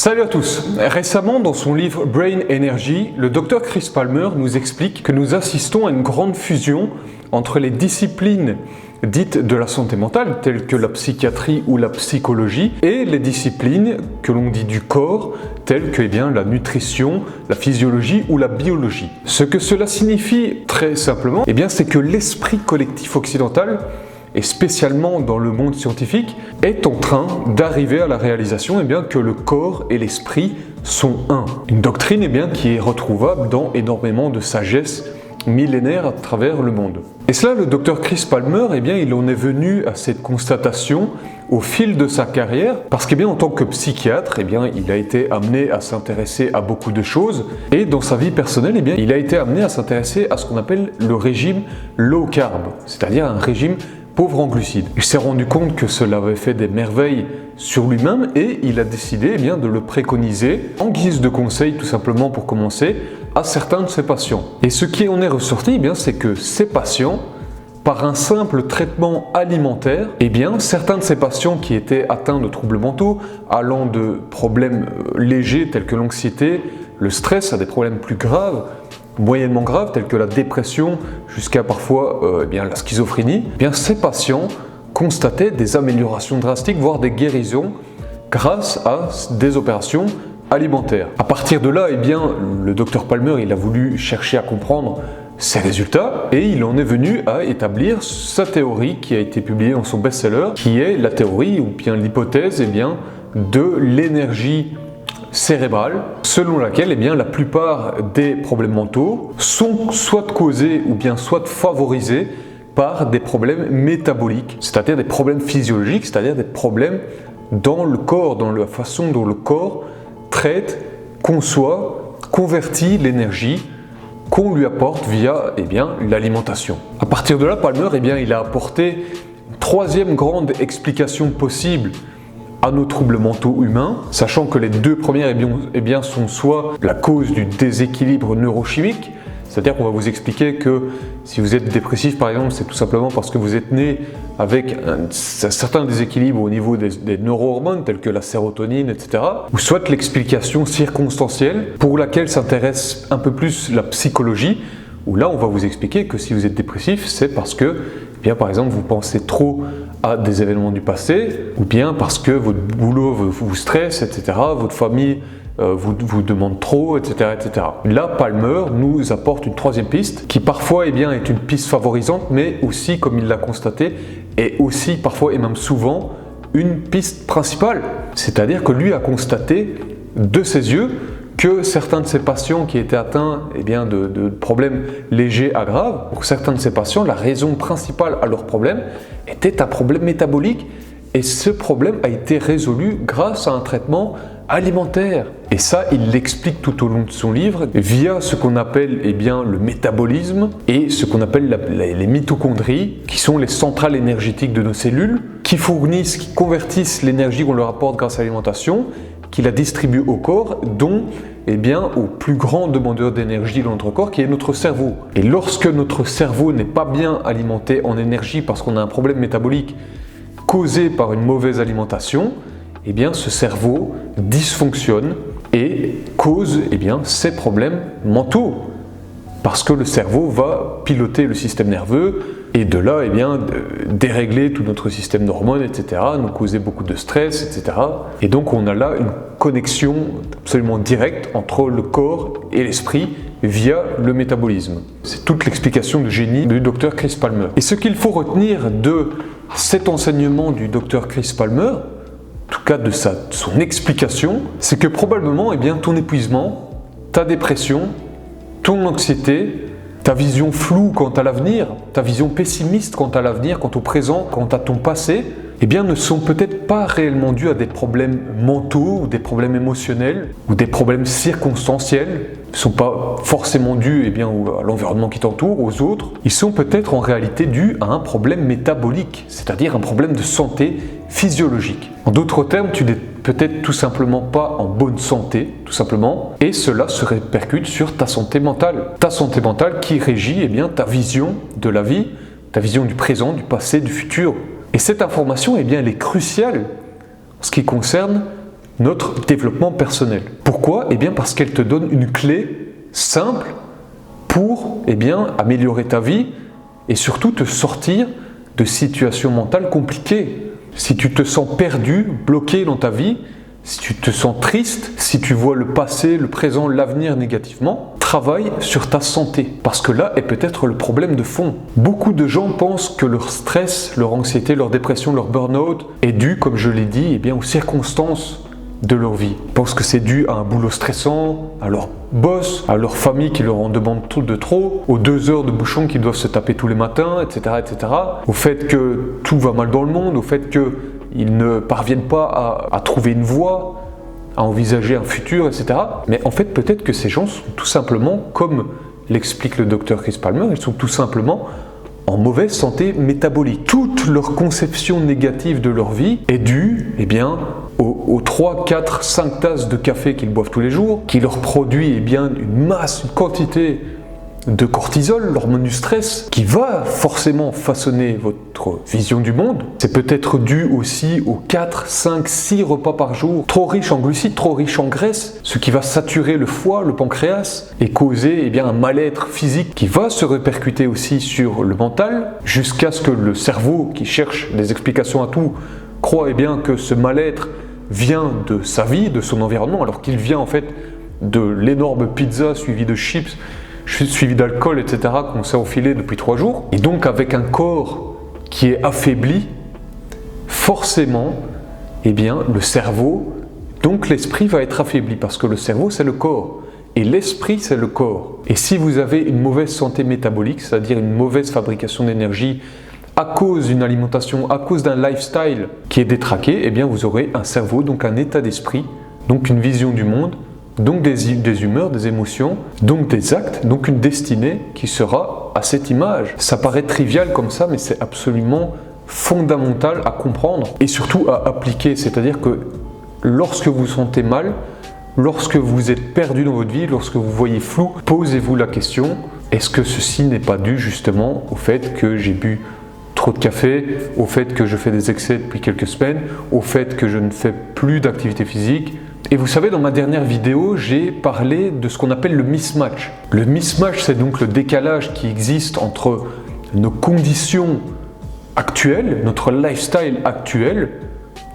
Salut à tous! Récemment, dans son livre Brain Energy, le Dr Chris Palmer nous explique que nous assistons à une grande fusion entre les disciplines dites de la santé mentale, telles que la psychiatrie ou la psychologie, et les disciplines que l'on dit du corps, telles que la nutrition, la physiologie ou la biologie. Ce que cela signifie très simplement, c'est que l'esprit collectif occidental, et spécialement dans le monde scientifique, est en train d'arriver à la réalisation que le corps et l'esprit sont un. Une doctrine qui est retrouvable dans énormément de sagesse millénaire à travers le monde. Et cela, le Dr Chris Palmer, il en est venu à cette constatation au fil de sa carrière, parce qu'en tant que psychiatre, il a été amené à s'intéresser à beaucoup de choses, et dans sa vie personnelle, il a été amené à s'intéresser à ce qu'on appelle le régime low carb, c'est-à-dire un régime pauvre en glucides. Il s'est rendu compte que cela avait fait des merveilles sur lui-même et il a décidé de le préconiser en guise de conseil, tout simplement pour commencer, à certains de ses patients. Et ce qui en est ressorti, c'est que ces patients, par un simple traitement alimentaire, certains de ces patients qui étaient atteints de troubles mentaux, allant de problèmes légers tels que l'anxiété, le stress, à des problèmes plus graves, moyennement graves tels que la dépression jusqu'à parfois la schizophrénie, ces patients constataient des améliorations drastiques, voire des guérisons grâce à des opérations alimentaires. À partir de là, le Dr Palmer a voulu chercher à comprendre ces résultats et il en est venu à établir sa théorie qui a été publiée dans son best-seller, qui est la théorie ou bien l'hypothèse de l'énergie cérébrale, selon laquelle la plupart des problèmes mentaux sont soit causés ou bien soit favorisés par des problèmes métaboliques, c'est-à-dire des problèmes physiologiques, c'est-à-dire des problèmes dans le corps, dans la façon dont le corps traite, conçoit, convertit l'énergie qu'on lui apporte via l'alimentation. À partir de là, Palmer il a apporté une troisième grande explication possible à nos troubles mentaux humains, sachant que les deux premières sont soit la cause du déséquilibre neurochimique, c'est-à-dire qu'on va vous expliquer que si vous êtes dépressif par exemple, c'est tout simplement parce que vous êtes né avec un certain déséquilibre au niveau des neurohormones telles que la sérotonine, etc. Ou soit l'explication circonstancielle pour laquelle s'intéresse un peu plus la psychologie, où là on va vous expliquer que si vous êtes dépressif, c'est parce que par exemple vous pensez trop à des événements du passé, ou bien parce que votre boulot vous stresse, etc., votre famille vous demande trop, etc., etc. Là, Palmer nous apporte une troisième piste qui parfois est une piste favorisante, mais aussi, comme il l'a constaté, est aussi parfois et même souvent une piste principale. C'est-à-dire que lui a constaté de ses yeux que certains de ses patients qui étaient atteints de problèmes légers à graves, pour certains de ces patients, la raison principale à leur problème était un problème métabolique et ce problème a été résolu grâce à un traitement alimentaire. Et ça, il l'explique tout au long de son livre via ce qu'on appelle le métabolisme et ce qu'on appelle les mitochondries, qui sont les centrales énergétiques de nos cellules, qui convertissent l'énergie qu'on leur apporte grâce à l'alimentation, qui la distribue au corps, dont au plus grand demandeur d'énergie dans notre corps, qui est notre cerveau. Et lorsque notre cerveau n'est pas bien alimenté en énergie parce qu'on a un problème métabolique causé par une mauvaise alimentation, ce cerveau dysfonctionne et cause ces problèmes mentaux. Parce que le cerveau va piloter le système nerveux et de là dérégler tout notre système d'hormones, etc., nous causer beaucoup de stress, etc. Et donc on a là une connexion absolument directe entre le corps et l'esprit via le métabolisme. C'est toute l'explication de génie du Dr Chris Palmer. Et ce qu'il faut retenir de cet enseignement du Dr Chris Palmer, en tout cas de son explication, c'est que probablement ton épuisement, ta dépression, ton anxiété, ta vision floue quant à l'avenir, ta vision pessimiste quant à l'avenir, quant au présent, quant à ton passé, ne sont peut-être pas réellement dus à des problèmes mentaux ou des problèmes émotionnels ou des problèmes circonstanciels. Ils ne sont pas forcément dus à l'environnement qui t'entoure, aux autres. Ils sont peut-être en réalité dus à un problème métabolique, c'est-à-dire un problème de santé physiologique. En d'autres termes, tu n'es peut-être tout simplement pas en bonne santé, tout simplement, et cela se répercute sur ta santé mentale. Ta santé mentale qui régit ta vision de la vie, ta vision du présent, du passé, du futur. Et cette information, elle est cruciale en ce qui concerne notre développement personnel. Pourquoi? Eh bien parce qu'elle te donne une clé simple pour améliorer ta vie et surtout te sortir de situations mentales compliquées. Si tu te sens perdu, bloqué dans ta vie, si tu te sens triste, si tu vois le passé, le présent, l'avenir négativement, travaille sur ta santé, parce que là est peut-être le problème de fond. Beaucoup de gens pensent que leur stress, leur anxiété, leur dépression, leur burn-out est dû, comme je l'ai dit, aux circonstances de leur vie. Ils pensent que c'est dû à un boulot stressant, à leur boss, à leur famille qui leur en demande tout de trop, aux 2 heures de bouchon qu'ils doivent se taper tous les matins, etc., etc., au fait que tout va mal dans le monde, au fait qu'ils ne parviennent pas à trouver une voie, à envisager un futur, etc. Mais en fait, peut-être que ces gens sont tout simplement, comme l'explique le docteur Chris Palmer, ils sont tout simplement en mauvaise santé métabolique. Toute leur conception négative de leur vie est due, aux 3, 4, 5 tasses de café qu'ils boivent tous les jours, qui leur produit une masse, une quantité de cortisol, l'hormone du stress, qui va forcément façonner votre vision du monde. C'est peut-être dû aussi aux 4, 5, 6 repas par jour, trop riches en glucides, trop riches en graisse, ce qui va saturer le foie, le pancréas, et causer un mal-être physique qui va se répercuter aussi sur le mental, jusqu'à ce que le cerveau, qui cherche des explications à tout, croit que ce mal-être vient de sa vie, de son environnement, alors qu'il vient en fait de l'énorme pizza suivie de chips, suivi d'alcool, etc., qu'on s'est enfilé depuis 3 jours. Et donc avec un corps qui est affaibli, forcément, le cerveau, donc l'esprit va être affaibli, parce que le cerveau c'est le corps, et l'esprit c'est le corps. Et si vous avez une mauvaise santé métabolique, c'est-à-dire une mauvaise fabrication d'énergie, à cause d'une alimentation, à cause d'un lifestyle qui est détraqué, vous aurez un cerveau, donc un état d'esprit, donc une vision du monde, donc des humeurs, des émotions, donc des actes, donc une destinée qui sera à cette image. Ça paraît trivial comme ça, mais c'est absolument fondamental à comprendre et surtout à appliquer. C'est-à-dire que lorsque vous vous sentez mal, lorsque vous êtes perdu dans votre vie, lorsque vous voyez flou, posez-vous la question, est-ce que ceci n'est pas dû justement au fait que j'ai bu trop de café, au fait que je fais des excès depuis quelques semaines, au fait que je ne fais plus d'activité physique. Et vous savez, dans ma dernière vidéo, j'ai parlé de ce qu'on appelle le mismatch. Le mismatch, c'est donc le décalage qui existe entre nos conditions actuelles, notre lifestyle actuel,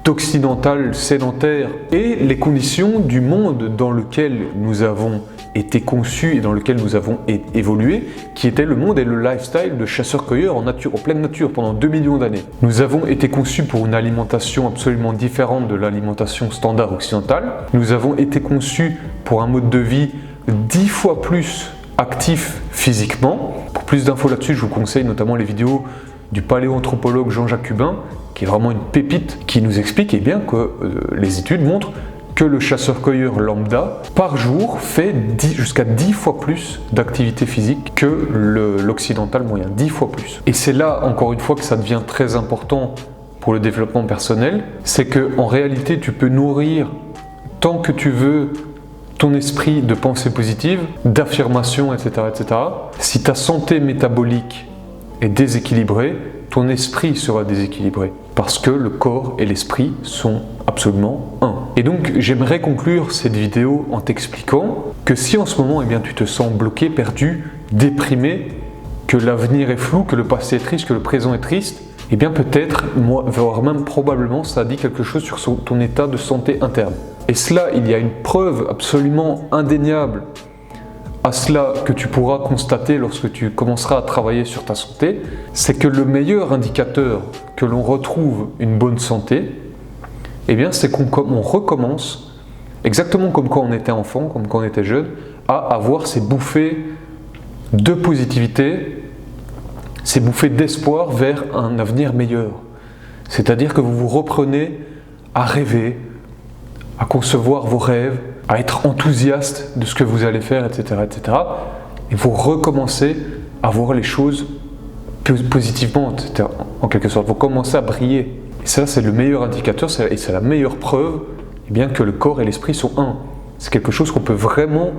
d'occidental, sédentaire, et les conditions du monde dans lequel nous avons été conçus et dans lequel nous avons évolué, qui était le monde et le lifestyle de chasseurs-cueilleurs en pleine nature pendant 2 millions d'années. Nous avons été conçus pour une alimentation absolument différente de l'alimentation standard occidentale. Nous avons été conçus pour un mode de vie 10 fois plus actif physiquement. Pour plus d'infos là-dessus, je vous conseille notamment les vidéos du paléoanthropologue Jean-Jacques Cubain, qui est vraiment une pépite, qui nous explique que les études montrent que le chasseur-cueilleur lambda, par jour, fait jusqu'à 10 fois plus d'activité physique que l'occidental moyen, 10 fois plus. Et c'est là, encore une fois, que ça devient très important pour le développement personnel, c'est qu'en réalité, tu peux nourrir tant que tu veux ton esprit de pensée positive, d'affirmation, etc., etc. Si ta santé métabolique est déséquilibrée, ton esprit sera déséquilibré, parce que le corps et l'esprit sont absolument un. Et donc j'aimerais conclure cette vidéo en t'expliquant que si en ce moment tu te sens bloqué, perdu, déprimé, que l'avenir est flou, que le passé est triste, que le présent est triste, peut-être, voire même probablement, ça dit quelque chose sur ton état de santé interne. Et cela, il y a une preuve absolument indéniable à cela que tu pourras constater lorsque tu commenceras à travailler sur ta santé, c'est que le meilleur indicateur que l'on retrouve une bonne santé, c'est qu'on recommence, exactement comme quand on était enfant, comme quand on était jeune, à avoir ces bouffées de positivité, ces bouffées d'espoir vers un avenir meilleur. C'est-à-dire que vous vous reprenez à rêver, à concevoir vos rêves, à être enthousiaste de ce que vous allez faire, etc., etc. Et vous recommencez à voir les choses positivement, etc., en quelque sorte. Vous commencez à briller. Et ça, c'est le meilleur indicateur, et c'est la meilleure preuve que le corps et l'esprit sont un. C'est quelque chose qu'on peut vraiment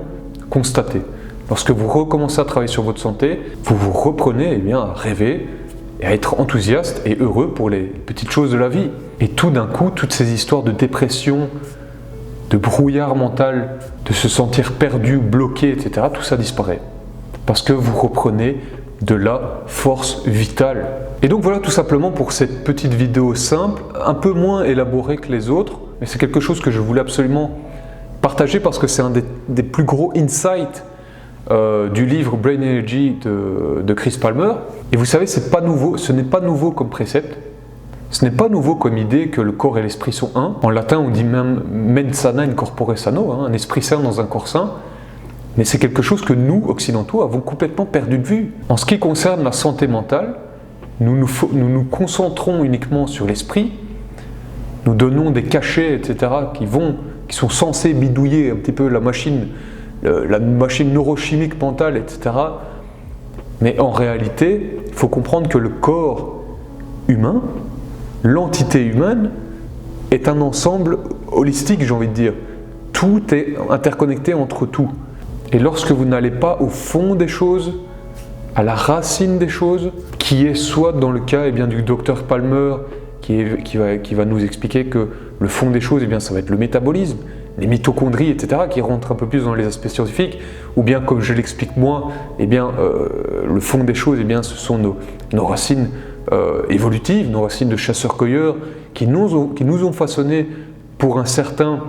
constater. Lorsque vous recommencez à travailler sur votre santé, vous vous reprenez à rêver et à être enthousiaste et heureux pour les petites choses de la vie. Et tout d'un coup, toutes ces histoires de dépression, de brouillard mental, de se sentir perdu, bloqué, etc. Tout ça disparaît. Parce que vous reprenez de la force vitale. Et donc voilà tout simplement pour cette petite vidéo simple, un peu moins élaborée que les autres, mais c'est quelque chose que je voulais absolument partager parce que c'est un des plus gros insights du livre Brain Energy de Chris Palmer. Et vous savez, c'est pas nouveau, ce n'est pas nouveau comme précepte, ce n'est pas nouveau comme idée que le corps et l'esprit sont un. En latin, on dit même mens sana in corpore sano, un esprit sain dans un corps sain. Mais c'est quelque chose que nous, occidentaux, avons complètement perdu de vue. En ce qui concerne la santé mentale, nous nous concentrons uniquement sur l'esprit, nous donnons des cachets, etc., qui sont censés bidouiller un petit peu la machine neurochimique mentale, etc. Mais en réalité, il faut comprendre que le corps humain, l'entité humaine, est un ensemble holistique, j'ai envie de dire. Tout est interconnecté entre tout. Et lorsque vous n'allez pas au fond des choses, à la racine des choses, qui est soit dans le cas du docteur Palmer, qui va nous expliquer que le fond des choses, ça va être le métabolisme, les mitochondries, etc., qui rentrent un peu plus dans les aspects scientifiques, ou bien comme je l'explique moi, le fond des choses, ce sont nos racines évolutives, nos racines de chasseurs-cueilleurs, qui nous ont façonnés pour un certain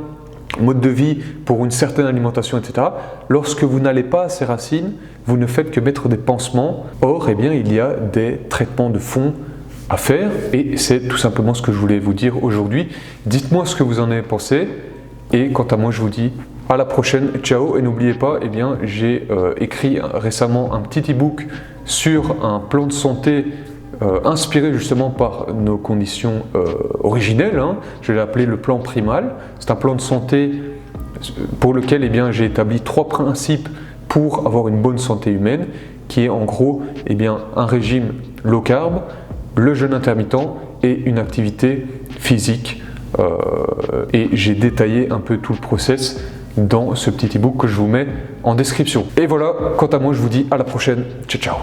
mode de vie, pour une certaine alimentation, etc. Lorsque vous n'allez pas à ces racines, vous ne faites que mettre des pansements. Or, il y a des traitements de fond à faire, et c'est tout simplement ce que je voulais vous dire aujourd'hui. Dites-moi ce que vous en avez pensé, et quant à moi, je vous dis à la prochaine, ciao, et n'oubliez pas, j'ai écrit récemment un petit e-book sur un plan de santé inspiré justement par nos conditions originelles, je l'ai appelé le plan primal. C'est un plan de santé pour lequel j'ai établi 3 principes pour avoir une bonne santé humaine, qui est en gros un régime low carb, le jeûne intermittent et une activité physique. Et j'ai détaillé un peu tout le process dans ce petit e-book que je vous mets en description. Et voilà, quant à moi, je vous dis à la prochaine, ciao ciao.